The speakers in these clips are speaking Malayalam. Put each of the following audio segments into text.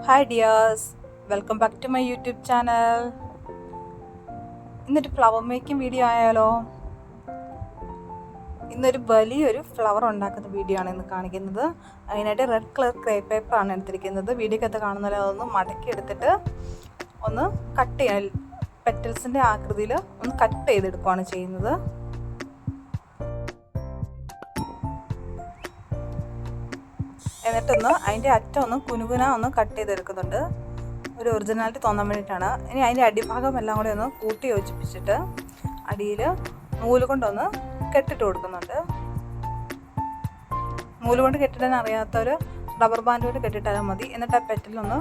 Hi dears, welcome back to my YouTube channel. ഇന്നൊരു ഫ്ലവർ മേക്കിംഗ് വീഡിയോ ആയാലോ? ഇന്നൊരു വലിയൊരു ഫ്ലവർ ഉണ്ടാക്കുന്ന വീഡിയോ ആണ് ഇന്ന് കാണിക്കുന്നത്. അതിനായിട്ട് റെഡ് കളർ ക്രേപ്പ് പേപ്പർ ആണ് എടുത്തിരിക്കുന്നത്. വീഡിയോക്കകത്ത് കാണുന്ന പോലെ അതൊന്ന് മടക്കി എടുത്തിട്ട് ഒന്ന് കട്ട് ചെയ്യാൻ പെറ്റൽസിൻ്റെ ആകൃതിയിൽ ഒന്ന് കട്ട് ചെയ്തെടുക്കുകയാണ് ചെയ്യുന്നത്. എന്നിട്ടൊന്ന് അതിൻ്റെ അറ്റം ഒന്ന് കുനുകുന ഒന്ന് കട്ട് ചെയ്തെടുക്കുന്നുണ്ട്. ഒരു ഒറിജിനാലിറ്റി തോന്നാൻ വേണ്ടിയിട്ടാണ്. ഇനി അതിൻ്റെ അടിഭാഗം എല്ലാം കൂടി ഒന്ന് കൂട്ടി യോജിപ്പിച്ചിട്ട് അടിയിൽ നൂല് കൊണ്ടൊന്ന് കെട്ടിട്ട് കൊടുക്കുന്നുണ്ട്. നൂല് കൊണ്ട് കെട്ടിടാൻ അറിയാത്തവർ റബ്ബർ ബാൻഡ് കൊണ്ട് കെട്ടിട്ടാലും മതി. എന്നിട്ട് ആ പെറ്റലൊന്ന്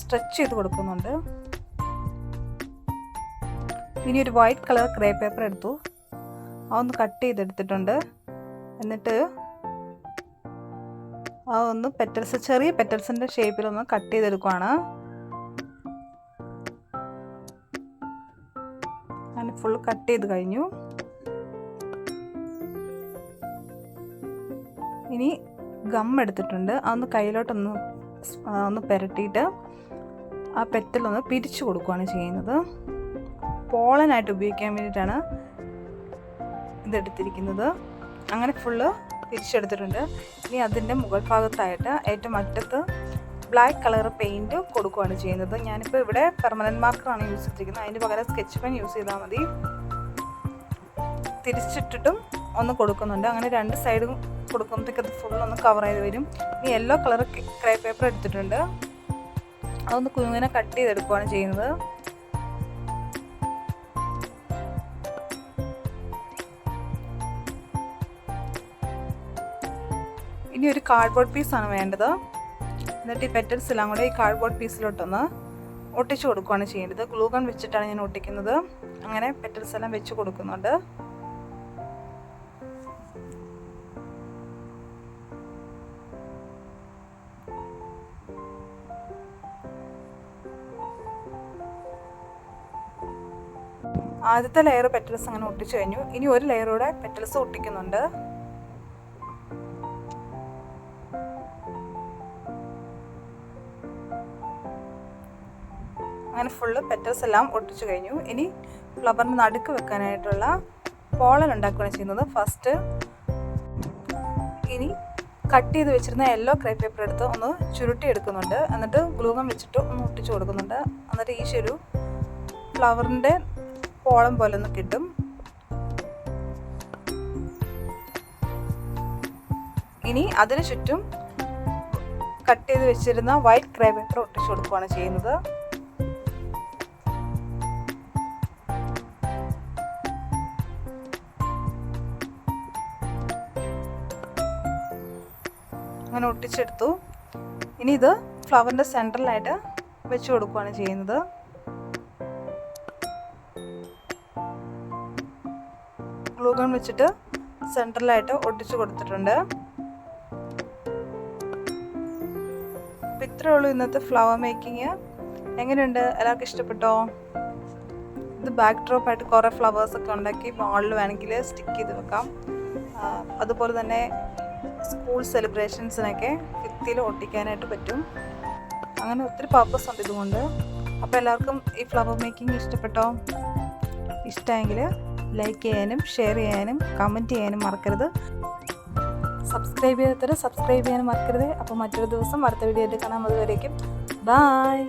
സ്ട്രെച്ച് ചെയ്ത് കൊടുക്കുന്നുണ്ട്. ഇനി ഒരു വൈറ്റ് കളർ ക്രേ പേപ്പർ എടുത്തു, അതൊന്ന് കട്ട് ചെയ്തെടുത്തിട്ടുണ്ട്. എന്നിട്ട് അതൊന്ന് പെറ്റൽസ് ചെറിയ പെറ്റൽസിൻ്റെ ഷേപ്പിലൊന്ന് കട്ട് ചെയ്തെടുക്കുകയാണ്. ഞാൻ ഫുൾ കട്ട് ചെയ്ത് കഴിഞ്ഞു. ഇനി ഗം എടുത്തിട്ടുണ്ട്, അതൊന്ന് കയ്യിലോട്ടൊന്ന് പുരട്ടിയിട്ട് ആ പെറ്റലൊന്ന് പിരിച്ചു കൊടുക്കുകയാണ് ചെയ്യുന്നത്. പോളനായിട്ട് ഉപയോഗിക്കാൻ വേണ്ടിയിട്ടാണ് ഇതെടുത്തിരിക്കുന്നത്. അങ്ങനെ ഫുള്ള് തിരിച്ചെടുത്തിട്ടുണ്ട്. ഇനി അതിൻ്റെ മുകൾ ഭാഗത്തായിട്ട് ഏറ്റവും അറ്റത്ത് ബ്ലാക്ക് കളർ പെയിൻറ്റ് കൊടുക്കുകയാണ് ചെയ്യുന്നത്. ഞാനിപ്പോൾ ഇവിടെ പെർമനൻറ്റ് മാർക്കറാണ് യൂസ് ചെയ്തിരിക്കുന്നത്. അതിന് പകരം സ്കെച്ച് പെൻ യൂസ് ചെയ്താൽ മതി. തിരിച്ചിട്ടിട്ടും ഒന്ന് കൊടുക്കുന്നുണ്ട്. അങ്ങനെ രണ്ട് സൈഡും കൊടുക്കുമ്പോഴത്തേക്ക് അത് ഫുള്ളൊന്ന് കവർ ചെയ്ത് വരും. ഇനി യെല്ലോ കളർ ക്രേ പേപ്പർ എടുത്തിട്ടുണ്ട്, അതൊന്ന് കുഞ്ഞിനെ കട്ട് ചെയ്തെടുക്കുകയാണ് ചെയ്യുന്നത്. ഇനി ഒരു കാർഡ്ബോർഡ് പീസാണ് വേണ്ടത്. എന്നിട്ട് ഈ പെറ്റൽസ് എല്ലാം കൂടെ ഈ കാർഡ്ബോർഡ് പീസിലോട്ടൊന്ന് ഒട്ടിച്ചു കൊടുക്കുകയാണ് ചെയ്യേണ്ടത്. ഗ്ലൂ ഗൺ വെച്ചിട്ടാണ് ഞാൻ ഒട്ടിക്കുന്നത്. അങ്ങനെ പെറ്റൽസ് എല്ലാം വെച്ച് കൊടുക്കുന്നുണ്ട്. ആദ്യത്തെ ലെയർ പെറ്റൽസ് അങ്ങനെ ഒട്ടിച്ചു കഴിഞ്ഞു. ഇനി ഒരു ലെയറൂടെ പെറ്റൽസ് ഒട്ടിക്കുന്നുണ്ട്. അങ്ങനെ ഫുള്ള് പെറ്റൽസ് എല്ലാം ഒട്ടിച്ചു കഴിഞ്ഞു. ഇനി ഫ്ലവറിന് നടുക്ക് വെക്കാനായിട്ടുള്ള പോളൻ ഉണ്ടാക്കുകയാണ് ചെയ്യുന്നത്. ഫസ്റ്റ് ഇനി കട്ട് ചെയ്ത് വെച്ചിരുന്ന യെല്ലോ ക്രേ പേപ്പർ എടുത്ത് ഒന്ന് ചുരുട്ടി എടുക്കുന്നുണ്ട്. എന്നിട്ട് ഗ്ലൂ ഗൺ വെച്ചിട്ട് ഒന്ന് ഒട്ടിച്ചു കൊടുക്കുന്നുണ്ട്. എന്നിട്ട് ഈ ഒരു ഫ്ലവറിൻ്റെ പോളം പോലെ ഒന്ന് കിട്ടും. ഇനി അതിന് ചുറ്റും കട്ട് ചെയ്ത് വെച്ചിരുന്ന വൈറ്റ് ക്രേ പേപ്പർ ഒട്ടിച്ചു കൊടുക്കുകയാണ് ചെയ്യുന്നത്. അങ്ങനെ ഒട്ടിച്ചെടുത്തു. ഇനി ഇത് ഫ്ലവറിൻ്റെ സെൻറ്ററിലായിട്ട് വെച്ച് കൊടുക്കുകയാണ് ചെയ്യുന്നത്. ഗ്ലൂ ഗൺ വെച്ചിട്ട് സെൻറ്ററിലായിട്ട് ഒട്ടിച്ചു കൊടുത്തിട്ടുണ്ട്. അപ്പം ഇത്രയേ ഉള്ളൂ ഇന്നത്തെ ഫ്ലവർ മേക്കിങ്. എങ്ങനെയുണ്ട്? എല്ലാവർക്കും ഇഷ്ടപ്പെട്ടോ? ഇത് ബാക്ക് ഡ്രോപ്പായിട്ട് കുറേ ഫ്ലവേഴ്സൊക്കെ ഉണ്ടാക്കി വാളിൽ വേണമെങ്കിൽ സ്റ്റിക്ക് ചെയ്ത് വെക്കാം. അതുപോലെ തന്നെ സ്കൂൾ സെലിബ്രേഷൻസിനൊക്കെ ഭിത്തിയിൽ ഒട്ടിക്കാനായിട്ട് പറ്റും. അങ്ങനെ ഒത്തിരി പർപ്പസ് ഉണ്ട് ഇതുകൊണ്ട്. അപ്പോൾ എല്ലാവർക്കും ഈ ഫ്ലവർ മേക്കിംഗ് ഇഷ്ടപ്പെട്ടോ? ഇഷ്ടമെങ്കിൽ ലൈക്ക് ചെയ്യാനും ഷെയർ ചെയ്യാനും കമൻറ്റ് ചെയ്യാനും മറക്കരുത്. സബ്സ്ക്രൈബ് ചെയ്യാത്തവർ സബ്സ്ക്രൈബ് ചെയ്യാനും മറക്കരുത്. അപ്പോൾ മറ്റൊരു ദിവസം അടുത്ത വീഡിയോ ആയിട്ട് കാണാം. അതുവരേക്കും ബൈ.